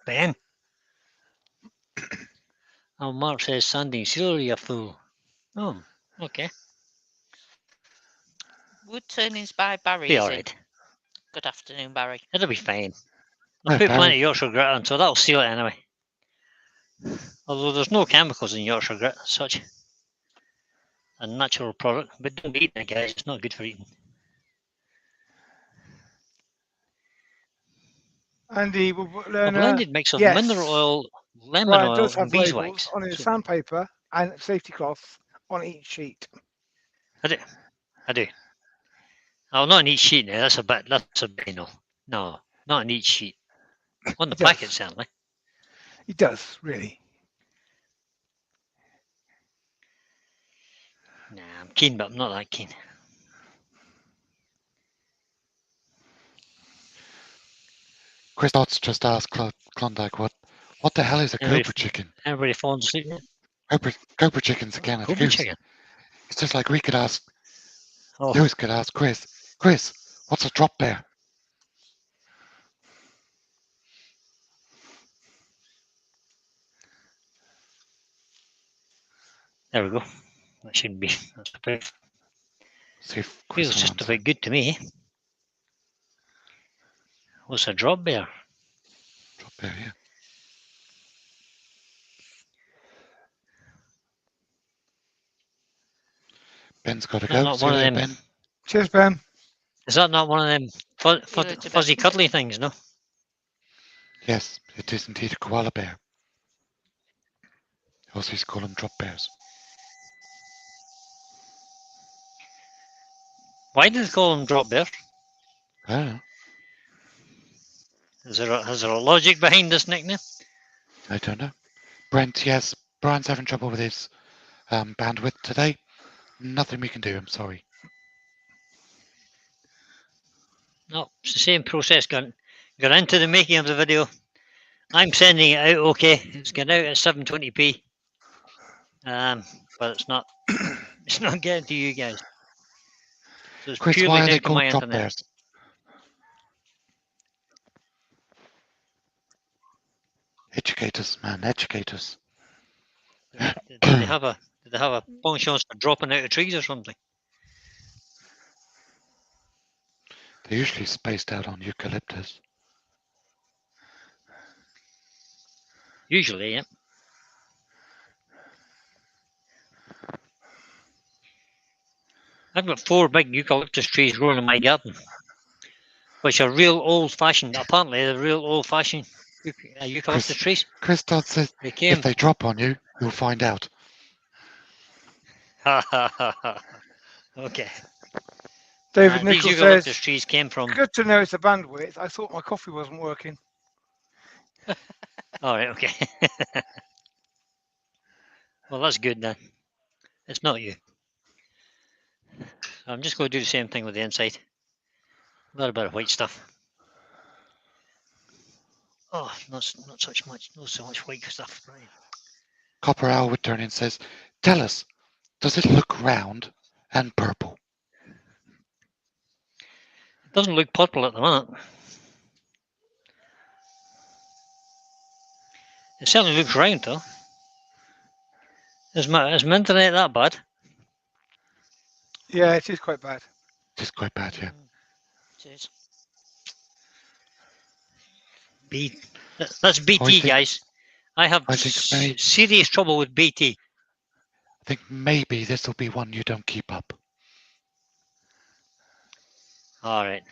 Ben. Oh, Mark says sanding sealer, you fool. Oh, okay. Woodturning's by Barry. Be is in. alright. Good afternoon, Barry. It'll be fine. I'll No, put plenty Barry. of Yorkshire grit on, so that'll seal it anyway. Although there's no chemicals in Yorkshire grit as such. A natural product, but don't eat it, guys. It's not good for eating. Andy will A learn. blended mix of yes. mineral oil, lemon Brian oil, does and have labels beeswax. on his So, sandpaper and safety cloth on each sheet. I do. Oh, not on each sheet now. That's a bit anal. No, not on each sheet. On the He does. packet, certainly. He does, really. Nah, I'm keen, but I'm not that keen. Chris Dot's just asked Klondike what the hell is a Everybody- cobra chicken? Everybody falling asleep now. Cobra chicken's a Canada Cobra goose. chicken. It's just like we could ask, Oh, Lewis could ask Chris, what's a drop bear? there we go. That should be. That's about, See if Chris feels will just answer. about good to me. What's a drop bear? Drop bear, yeah. Ben's got to That's go. not See one you of later, them. Ben. Cheers, Ben. Is that not one of them See you later, fuzzy Ben. cuddly things? No. Yes, it is indeed a koala bear. Also, used to call them drop bears. Why do they call them drop bears? I don't know. Is there a logic behind this nickname? I don't know. Brent, yes, Brian's having trouble with his bandwidth today. Nothing we can do, I'm sorry. No, it's the same process got into the making of the video. I'm sending it out okay. It's going out at 720p. But it's not getting to you guys. So it's Chris, purely why are they down to my called drop internet. bears? Educate us, man, educate us. Did they have a penchant for dropping out of trees or something? They're usually spaced out on eucalyptus. Usually, yeah. I've got 4 big eucalyptus trees growing in my garden, which are real old-fashioned. Apparently, they're real old-fashioned eucalyptus trees. Chris Dodd says They came. if they drop on you, you'll find out. Ha ha ha ha. Okay. David These Nichols eucalyptus says, trees came from. good to know it's the bandwidth. I thought my coffee wasn't working. All right. Okay. Well, that's good then. It's not you. I'm just going to do the same thing with the inside. A little bit of white stuff. Oh, not so much white stuff. Right. Copper Owl Woodturning says, tell us, does it look round and purple? It doesn't look purple at the moment. It certainly looks round though. Is my internet that bad? Yeah, it is quite bad. It's quite bad, yeah. It is. That's BT, guys. I have serious trouble with BT. I think maybe this will be one you don't keep up. All right.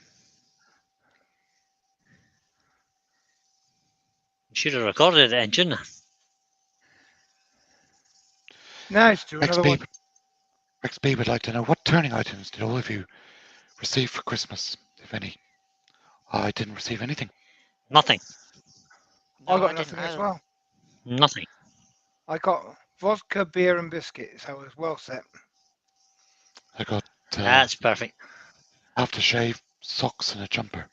Should have recorded it then, shouldn't I? Nice, do another one. Rex B would like to know, what turning items did all of you receive for Christmas, if any? I didn't receive anything. Nothing. No, I got nothing as well. Nothing. I got vodka, beer, and biscuits. I was well set. I got That's perfect. aftershave, socks, and a jumper.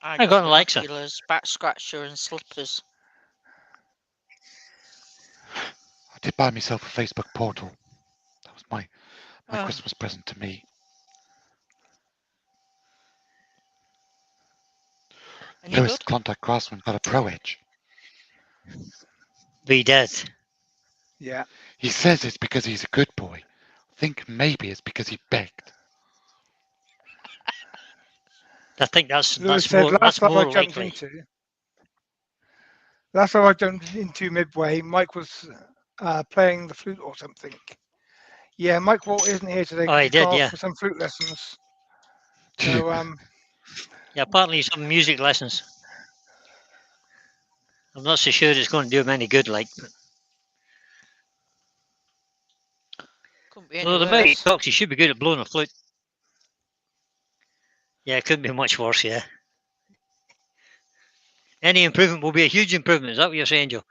I got Alexa. binoculars, back scratcher, and slippers. I did buy myself a Facebook portal. That was my Christmas present to me. Lewis Klondike Craftsman got a Pro Edge. We did. Yeah. He says it's because he's a good boy. I think maybe it's because he begged. I think that's Lewis said more, last that's time more I jumped likely. into. Last time I jumped into Midway, Mike was playing the flute or something. Yeah, Mike Walt isn't here today. Oh, he did, yeah. For some flute lessons. So yeah, apparently some music lessons. I'm not so sure it's going to do him any good, like. Couldn't be any Well, the way he worse. talks, he should be good at blowing a flute. Yeah, it couldn't be much worse, yeah. Any improvement will be a huge improvement. Is that what you're saying, Joe?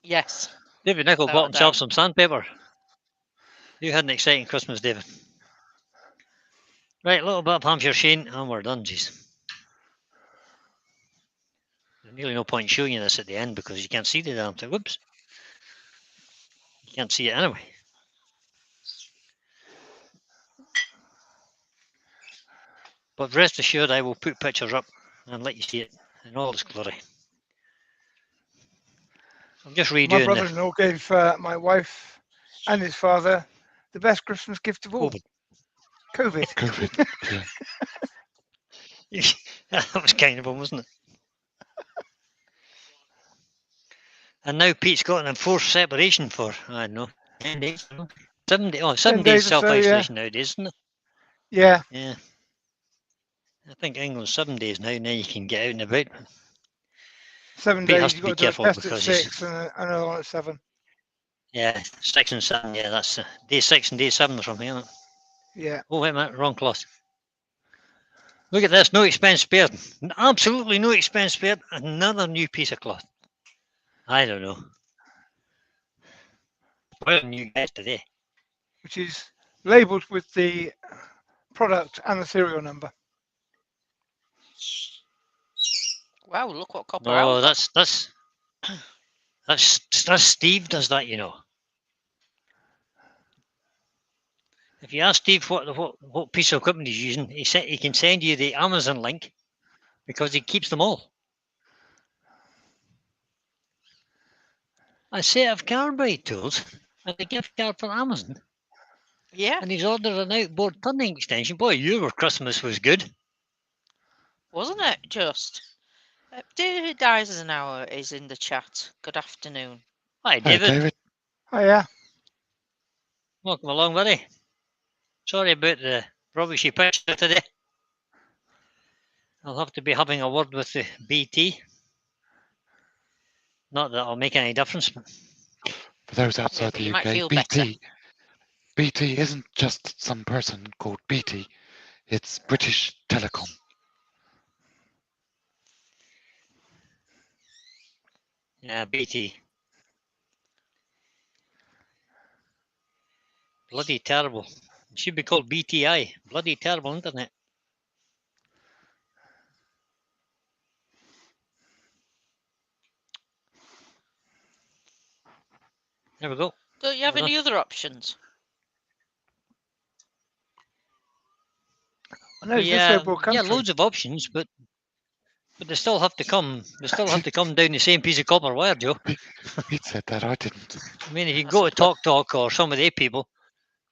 Yes. David Nichol Without bought a himself doubt. some sandpaper. You had an exciting Christmas, David. Right, a little bit of Hampshire Shane, and we're done, jeez. There's nearly no point showing you this at the end because you can't see the damn thing. Whoops. You can't see it anyway. But rest assured, I will put pictures up and let you see it in all its glory. I'm just redoing my brother-in-law gave my wife and his father the best Christmas gift of all. COVID. COVID. Yeah. That was kind of one, wasn't it? And now Pete's got an enforced separation for, I don't know, 10 days. 7 days. Oh, 7 days self-isolation nowadays, isn't it? Yeah. Yeah. I think England's 7 days now, now you can get out and about. 7 Pete days, has you've to be got to do a careful test at because 6 and another one at 7. Yeah, 6 and 7, yeah, that's day 6 and day 7 or something, isn't it? Yeah. Oh, wait a minute, wrong cloth. Look at this, no expense spared. Absolutely no expense spared. Another new piece of cloth. I don't know. Well, new guys today. Which is labelled with the product and the serial number. Wow, look what Copper Oh, Owl got. that's Steve does that, you know. If you ask Steve what piece of equipment he's using, he can send you the Amazon link because he keeps them all. A set of carbide tools and a gift card for Amazon. Yeah. And he's ordered an outboard turning extension. Boy, your Christmas was good. Wasn't it just? David Eisenhower is in the chat. Good afternoon. Hi, Hello, David. David. Oh yeah. Welcome along, buddy. Sorry about the rubbishy picture today. I'll have to be having a word with the BT. Not that it'll make any difference. For those Yeah, outside but the you might UK, feel better. BT isn't just some person called BT. It's British Telecom. Yeah, BT. Bloody terrible. It should be called BTI. Bloody terrible internet. There we go. Don't you have Well any done. other options? I know it's this Yeah, third world country. loads of options, but they still have to come. They still have to come down the same piece of copper wire, Joe. Pete said that, I didn't. I mean, if you I go to suppose- Talk or some of the people,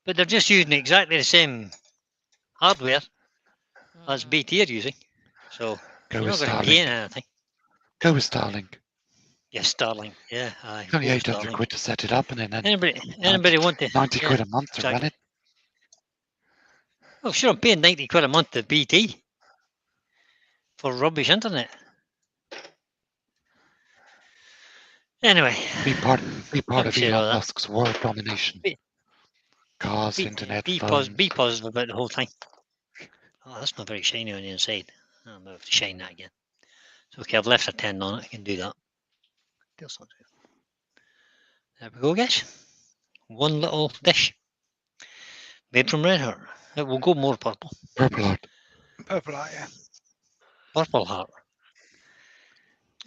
but they're just using exactly the same hardware as Mm. BT are using. So Go you're with not going to be paying Starlink. anything. Go with Starlink. Yes, Starlink. Yeah, aye. It's only go 800 Starlink. quid to set it up, and then Anybody want to? 90 Yeah, quid a month to run exactly. it. Well, sure, I'm paying 90 quid a month to BT for rubbish internet. Anyway, Be part of share all Elon that. Musk's world domination. Be- Cars, internet, be phones. positive about the whole thing. Oh, that's not very shiny on the inside. I'm going to have to shine that again. It's okay, I've left a 10 on it. I can do that. There we go, guys. One little dish made from red heart. It will go more purple. Purple heart. Purple eye, yeah. Purple heart.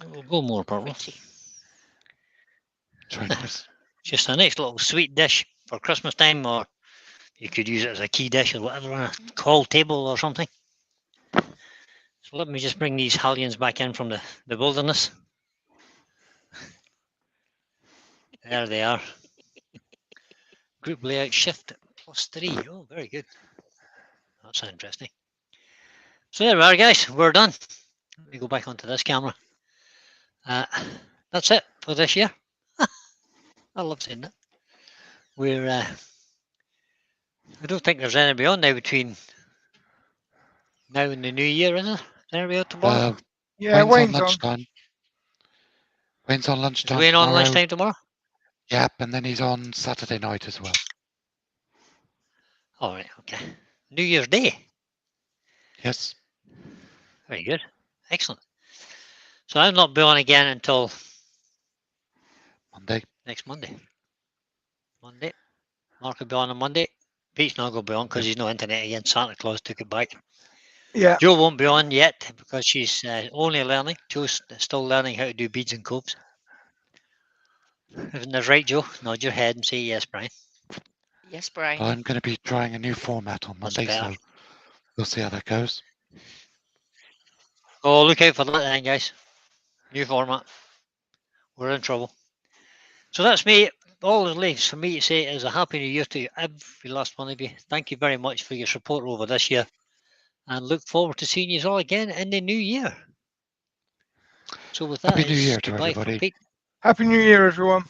It will go more purple. Pretty. It's very nice. Just a nice little sweet dish for Christmas time, or you could use it as a key dish or whatever on a call table or something. So let me just bring these Hellions back in from the wilderness. There they are. Group layout shift +3. Oh, very good. That's interesting. So there we are, guys. We're done. Let me go back onto this camera. That's it for this year. I love saying that. We're. I don't think there's anybody on now between now and the new year, is there? Is anybody on tomorrow? Yeah, Wayne's on Wayne's on. lunchtime. Wayne's on Is lunchtime Wayne on tomorrow. lunchtime tomorrow? Yep, and then he's on Saturday night as well. All right, okay. New Year's Day. Yes. Very good. Excellent. So I'll not be on again until Monday. next Monday. Mark will be on Monday. Pete's not going to be on because he's no internet again. Santa Claus took it back. Yeah. Jo won't be on yet because she's only learning. Jo's still learning how to do beads and copes. Isn't that right, Jo? Nod your head and say yes, Brian. Yes, Brian. I'm going to be trying a new format on That's Monday, better. so we'll see how that goes. Oh, look out for that then, guys. New format. We're in trouble. So that's me. All that leaves for me to say is a happy new year to every last one of you. Thank you very much for your support over this year, and look forward to seeing you all again in the new year. So with that, Happy New Year it's to goodbye from everybody. Pete Happy New Year, everyone.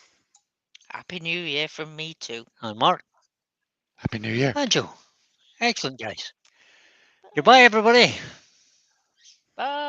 Happy New Year from me too. and Mark Happy New Year. and Jo. Excellent, guys. Goodbye, everybody. Bye.